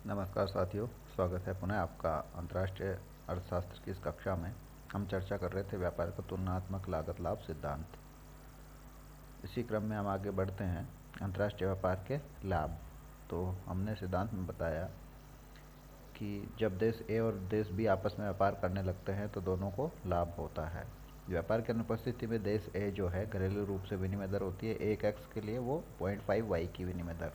नमस्कार साथियों, स्वागत है पुनः आपका अंतर्राष्ट्रीय अर्थशास्त्र की इस कक्षा में। हम चर्चा कर रहे थे व्यापार का तुलनात्मक लागत लाभ सिद्धांत। इसी क्रम में हम आगे बढ़ते हैं अंतर्राष्ट्रीय व्यापार के लाभ। तो हमने सिद्धांत में बताया कि जब देश ए और देश बी आपस में व्यापार करने लगते हैं तो दोनों को लाभ होता है। व्यापार की अनुपस्थिति में देश ए जो है घरेलू रूप से विनिमय दर होती है 1x के लिए वो 0.5 y की विनिमय दर।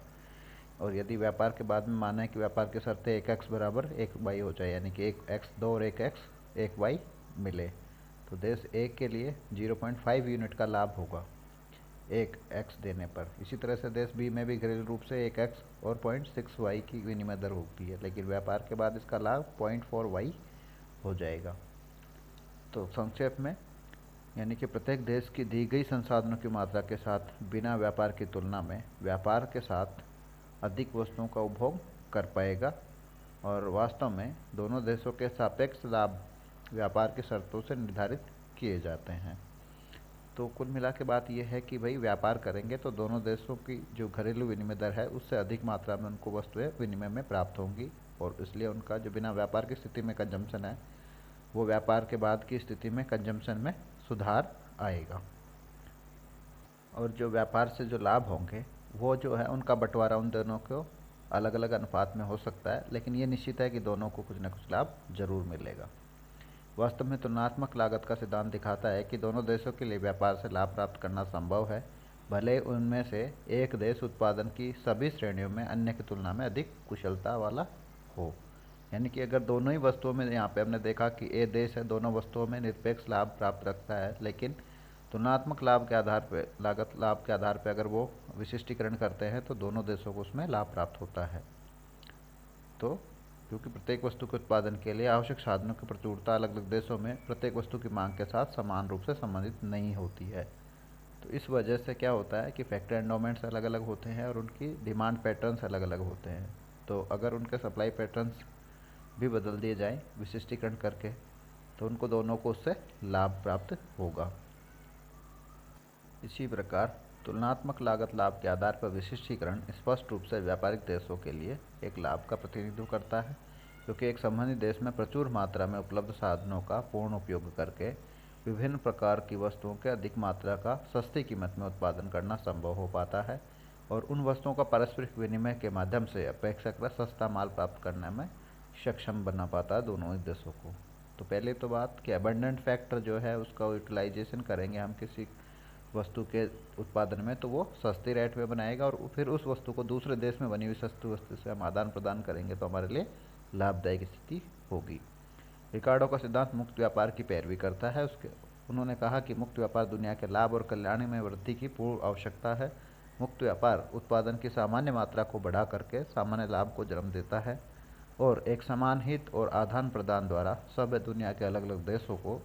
और यदि व्यापार के बाद में माना है कि व्यापार की शर्तें 1x बराबर 1y हो जाए, यानी कि 1x 2 और 1x 1y मिले, तो देश ए के लिए 0.5 यूनिट का लाभ होगा 1x देने पर। इसी तरह से देश बी में भी घरेलू रूप से 1x और 0.6y की विनिमय दर होती है, लेकिन व्यापार के बाद इसका लाभ 0.4y हो जाएगा। तो संक्षेप में यानी कि प्रत्येक देश की दी गई संसाधनों की मात्रा के साथ बिना व्यापार की तुलना में व्यापार के साथ अधिक वस्तुओं का उपभोग कर पाएगा, और वास्तव में दोनों देशों के सापेक्ष लाभ व्यापार की शर्तों से निर्धारित किए जाते हैं। तो कुल मिला के बात यह है कि भाई व्यापार करेंगे तो दोनों देशों की जो घरेलू विनिमय दर है उससे अधिक मात्रा में उनको वस्तुएं विनिमय में प्राप्त होंगी, और इसलिए उनका जो बिना व्यापार की स्थिति में कंजम्पशन है वो व्यापार के बाद की स्थिति में कंजम्पशन में सुधार आएगा। और जो व्यापार से जो लाभ होंगे वो जो है उनका बंटवारा उन दोनों को अलग अलग अनुपात में हो सकता है, लेकिन ये निश्चित है कि दोनों को कुछ न कुछ लाभ जरूर मिलेगा। वास्तव में तुलनात्मक लागत का सिद्धांत दिखाता है कि दोनों देशों के लिए व्यापार से लाभ प्राप्त करना संभव है, भले उनमें से एक देश उत्पादन की सभी श्रेणियों में अन्य की तुलना में अधिक कुशलता वाला हो। यानी कि अगर दोनों ही वस्तुओं में, यहाँ पे हमने देखा कि ए देश है दोनों वस्तुओं में निरपेक्ष लाभ प्राप्त रखता है, लेकिन तुलनात्मक लाभ के आधार पर, लागत लाभ के आधार पर अगर वो विशिष्टीकरण करते हैं तो दोनों देशों को उसमें लाभ प्राप्त होता है। तो क्योंकि प्रत्येक वस्तु के उत्पादन के लिए आवश्यक साधनों की प्रचुरता अलग अलग देशों में प्रत्येक वस्तु की मांग के साथ समान रूप से संबंधित नहीं होती है। तो इस वजह से क्या होता है कि फैक्ट्री एंडोमेंट्स अलग अलग होते हैं और उनकी डिमांड पैटर्न्स अलग अलग होते हैं। तो अगर उनके सप्लाई पैटर्न्स भी बदल दिए जाएँ विशिष्टीकरण करके, तो उनको दोनों को उससे लाभ प्राप्त होगा। इसी प्रकार तुलनात्मक लागत लाभ के आधार पर विशिष्टीकरण स्पष्ट रूप से व्यापारिक देशों के लिए एक लाभ का प्रतिनिधित्व करता है, क्योंकि एक संबंधित देश में प्रचुर मात्रा में उपलब्ध साधनों का पूर्ण उपयोग करके विभिन्न प्रकार की वस्तुओं के अधिक मात्रा का सस्ती कीमत में उत्पादन करना संभव हो पाता है, और उन वस्तुओं का पारस्परिक विनिमय के माध्यम से अपेक्षाकृत सस्ता माल प्राप्त करने में सक्षम बना पाता है दोनों ही देशों को। तो पहले तो बात कि अबंडेंट फैक्टर जो है उसका यूटिलाइजेशन करेंगे हम किसी वस्तु के उत्पादन में, तो वो सस्ती रेट में बनाएगा, और फिर उस वस्तु को दूसरे देश में बनी हुई सस्ती वस्तु से हम आदान प्रदान करेंगे तो हमारे लिए लाभदायक स्थिति होगी। रिकार्डो का सिद्धांत मुक्त व्यापार की पैरवी करता है। उन्होंने कहा कि मुक्त व्यापार दुनिया के लाभ और कल्याण में वृद्धि की पूर्ण आवश्यकता है। मुक्त व्यापार उत्पादन की सामान्य मात्रा को बढ़ा करके सामान्य लाभ को जन्म देता है, और एक समान हित और आदान प्रदान द्वारा सभ्य दुनिया के अलग अलग देशों को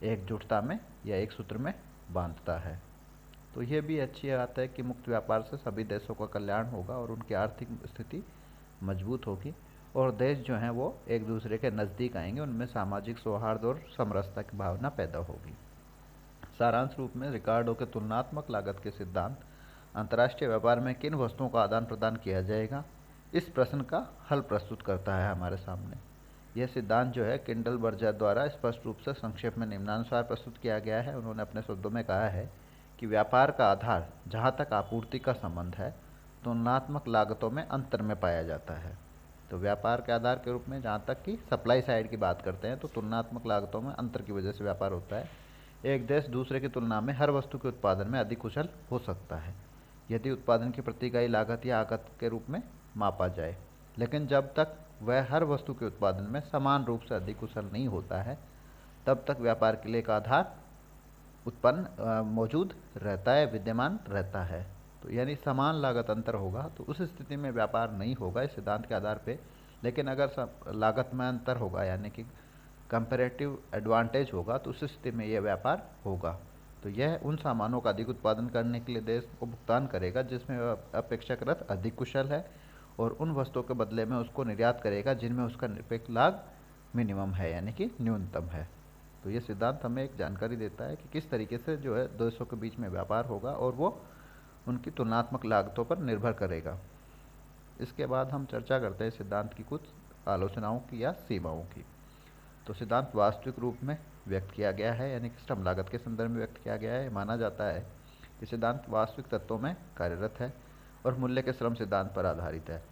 एकजुटता में या एक सूत्र में बांधता है। तो ये भी अच्छी बात है कि मुक्त व्यापार से सभी देशों का कल्याण होगा और उनकी आर्थिक स्थिति मजबूत होगी, और देश जो हैं वो एक दूसरे के नज़दीक आएंगे, उनमें सामाजिक सौहार्द और समरसता की भावना पैदा होगी। सारांश रूप में रिकार्डो के तुलनात्मक लागत के सिद्धांत अंतर्राष्ट्रीय व्यापार में किन वस्तुओं का आदान प्रदान किया जाएगा, इस प्रश्न का हल प्रस्तुत करता है हमारे सामने। यह सिद्धांत जो है किंडल बर्जर द्वारा स्पष्ट रूप से संक्षेप में निम्नानुसार प्रस्तुत किया गया है। उन्होंने अपने शब्दों में कहा है कि व्यापार का आधार जहाँ तक आपूर्ति का संबंध है तुलनात्मक लागतों में अंतर में पाया जाता है। तो व्यापार के आधार के रूप में जहाँ तक कि सप्लाई साइड की बात करते हैं तो तुलनात्मक लागतों में अंतर की वजह से व्यापार होता है। एक देश दूसरे की तुलना में हर वस्तु के उत्पादन में अधिक कुशल हो सकता है यदि उत्पादन की प्रति इकाई लागत या आगत के रूप में मापा जाए, लेकिन जब तक वह हर वस्तु के उत्पादन में समान रूप से अधिक कुशल नहीं होता है तब तक व्यापार के लिए एक आधार उत्पन्न मौजूद रहता है, विद्यमान रहता है। तो यानी समान लागत अंतर होगा तो उस स्थिति में व्यापार नहीं होगा इस सिद्धांत के आधार पे, लेकिन अगर लागत में अंतर होगा यानी कि कंपैरेटिव एडवांटेज होगा तो उस स्थिति में यह व्यापार होगा। तो यह उन सामानों का अधिक उत्पादन करने के लिए देश को भुगतान करेगा जिसमें वह अपेक्षाकृत अधिक कुशल है, और उन वस्तुओं के बदले में उसको निर्यात करेगा जिनमें उसका निरपेक्ष लाभ मिनिमम है यानी कि न्यूनतम है। तो ये सिद्धांत हमें एक जानकारी देता है कि किस तरीके से जो है देशों के बीच में व्यापार होगा और वो उनकी तुलनात्मक लागतों पर निर्भर करेगा। इसके बाद हम चर्चा करते हैं सिद्धांत की कुछ आलोचनाओं की या सीमाओं की। तो सिद्धांत वास्तविक रूप में व्यक्त किया गया है, यानी कि श्रम लागत के संदर्भ में व्यक्त किया गया है। माना जाता है कि सिद्धांत वास्तविक तत्वों में कार्यरत है और मूल्य के श्रम सिद्धांत पर आधारित है।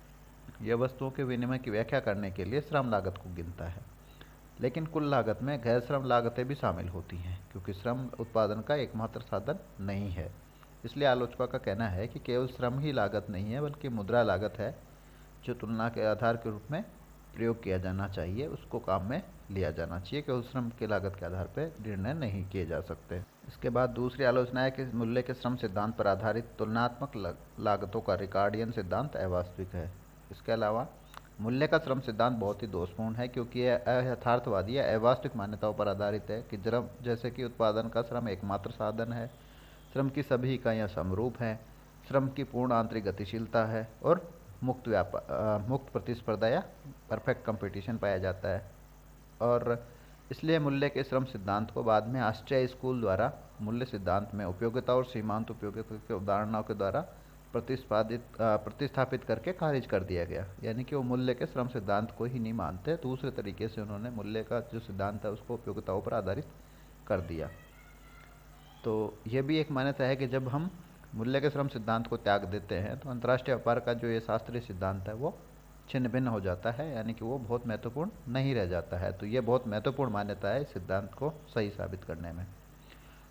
यह वस्तुओं के विनिमय की व्याख्या करने के लिए श्रम लागत को गिनता है, लेकिन कुल लागत में गैर श्रम लागतें भी शामिल होती हैं, क्योंकि श्रम उत्पादन का एकमात्र साधन नहीं है। इसलिए आलोचकों का कहना है कि केवल श्रम ही लागत नहीं है, बल्कि मुद्रा लागत है, जो तुलना के आधार के रूप में प्रयोग किया जाना चाहिए, उसको काम में लिया जाना चाहिए। केवल श्रम की लागत के आधार पर निर्णय नहीं किए जा सकते। इसके बाद दूसरी आलोचना है कि मूल्य के श्रम सिद्धांत पर आधारित तुलनात्मक लागतों का रिकार्डियन सिद्धांत अवास्तविक है। इसके अलावा मूल्य का श्रम सिद्धांत बहुत ही दोषपूर्ण है, क्योंकि यह अयथार्थवादी या अवास्तविक मान्यताओं पर आधारित है कि जैसे कि उत्पादन का श्रम एकमात्र साधन है, श्रम की सभी इकाइयाँ समरूप हैं, श्रम की पूर्ण आंतरिक गतिशीलता है और मुक्त प्रतिस्पर्धा या परफेक्ट कंपटीशन पाया जाता है। और इसलिए मूल्य के श्रम सिद्धांत को बाद में ऑस्ट्रिया स्कूल द्वारा मूल्य सिद्धांत में उपयोगिता और सीमांत उपयोगिता के उदाहरणों के द्वारा प्रतिस्थापित करके खारिज कर दिया गया। यानी कि वो मूल्य के श्रम सिद्धांत को ही नहीं मानते, दूसरे तरीके से उन्होंने मूल्य का जो सिद्धांत है उसको उपयोगिताओं पर आधारित कर दिया। तो ये भी एक मान्यता है कि जब हम मूल्य के श्रम सिद्धांत को त्याग देते हैं तो अंतर्राष्ट्रीय व्यापार का जो ये शास्त्रीय सिद्धांत है वो छिन्न भिन्न हो जाता है, यानी कि वो बहुत महत्वपूर्ण नहीं रह जाता है। तो ये बहुत महत्वपूर्ण मान्यता है इस सिद्धांत को सही साबित करने में।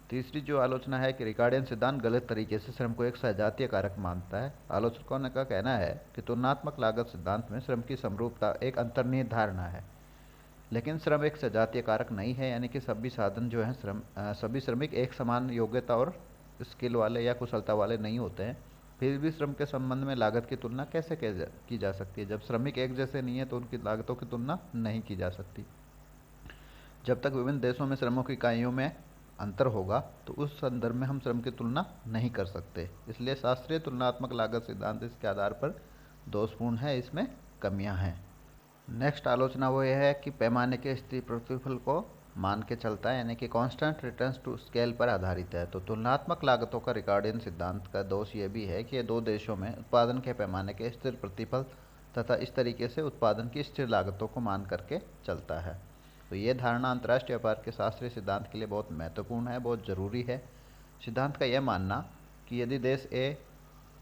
तीसरी जो आलोचना है कि रिकार्डियन सिद्धांत गलत तरीके से श्रम को एक सजातीय कारक मानता है। आलोचकों ने का कहना है कि तुलनात्मक लागत सिद्धांत में श्रम की समरूपता एक अंतर्निहित धारणा है, लेकिन श्रम एक सजातीय कारक नहीं है, यानी कि सभी साधन जो हैं सभी श्रमिक एक समान योग्यता और स्किल वाले या कुशलता वाले नहीं होते हैं। फिर भी श्रम के संबंध में लागत की तुलना कैसे की जा सकती है? जब श्रमिक एक जैसे नहीं है तो उनकी लागतों की तुलना नहीं की जा सकती। जब तक विभिन्न देशों में श्रमों की इकाइयों में अंतर होगा तो उस संदर्भ में हम श्रम की तुलना नहीं कर सकते। इसलिए शास्त्रीय तुलनात्मक लागत सिद्धांत इसके आधार पर दोषपूर्ण है, इसमें कमियां हैं। नेक्स्ट आलोचना वो यह है कि पैमाने के स्थिर प्रतिफल को मान के चलता है, यानी कि कांस्टेंट रिटर्न्स टू स्केल पर आधारित है। तो तुलनात्मक लागतों का रिकार्डियन सिद्धांत का दोष ये भी है कि ये दो देशों में उत्पादन के पैमाने के स्थिर प्रतिफल तथा इस तरीके से उत्पादन की स्थिर लागतों को मान करके चलता है। तो ये धारणा अंतर्राष्ट्रीय व्यापार के शास्त्रीय सिद्धांत के लिए बहुत महत्वपूर्ण है, बहुत ज़रूरी है। सिद्धांत का यह मानना कि यदि देश ए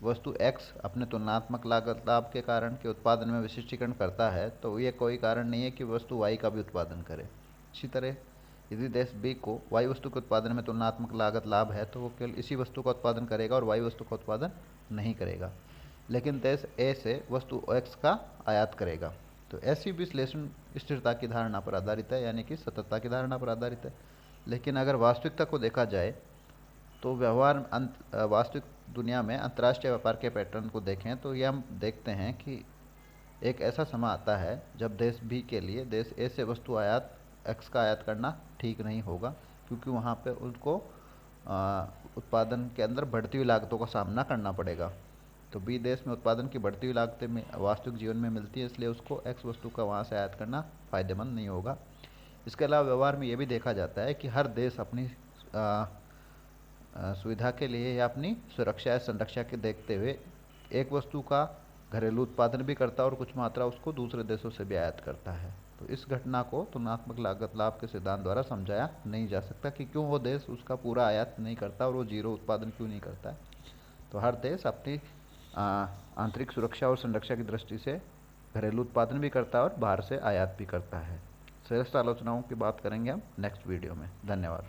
वस्तु एक्स अपने तुलनात्मक लागत लाभ के कारण के उत्पादन में विशिष्टीकरण करता है, तो ये कोई कारण नहीं है कि वस्तु वाई का भी उत्पादन करे। इसी तरह यदि देश बी को वाई वस्तु के उत्पादन में तुलनात्मक लागत लाभ है तो वो केवल इसी वस्तु का उत्पादन करेगा और वाई वस्तु का उत्पादन नहीं करेगा, लेकिन देश ए से वस्तु एक्स का आयात करेगा। तो ऐसी विश्लेषण स्थिरता की धारणा पर आधारित है, यानी कि सततता की धारणा पर आधारित है। लेकिन अगर वास्तविकता को देखा जाए तो वास्तविक दुनिया में अंतर्राष्ट्रीय व्यापार के पैटर्न को देखें तो ये हम देखते हैं कि एक ऐसा समय आता है जब देश बी के लिए देश ए से वस्तु आयात एक्स का आयात करना ठीक नहीं होगा, क्योंकि वहाँ पे उनको उत्पादन के अंदर बढ़ती हुई लागतों का सामना करना पड़ेगा। तो बी देश में उत्पादन की बढ़ती हुई लागतें में वास्तविक जीवन में मिलती है, इसलिए उसको एक्स वस्तु का वहाँ से आयात करना फ़ायदेमंद नहीं होगा। इसके अलावा व्यवहार में ये भी देखा जाता है कि हर देश अपनी सुविधा के लिए या अपनी सुरक्षा या संरक्षा के देखते हुए एक वस्तु का घरेलू उत्पादन भी करता है और कुछ मात्रा उसको दूसरे देशों से भी आयात करता है। तो इस घटना को तुलनात्मक लागत लाभ के सिद्धांत द्वारा समझाया नहीं जा सकता कि क्यों वो देश उसका पूरा आयात नहीं करता और वो जीरो उत्पादन क्यों नहीं करता है। तो हर देश अपनी आंतरिक सुरक्षा और संरक्षा की दृष्टि से घरेलू उत्पादन भी करता है और बाहर से आयात भी करता है। श्रेष्ठ आलोचनाओं की बात करेंगे हम नेक्स्ट वीडियो में। धन्यवाद।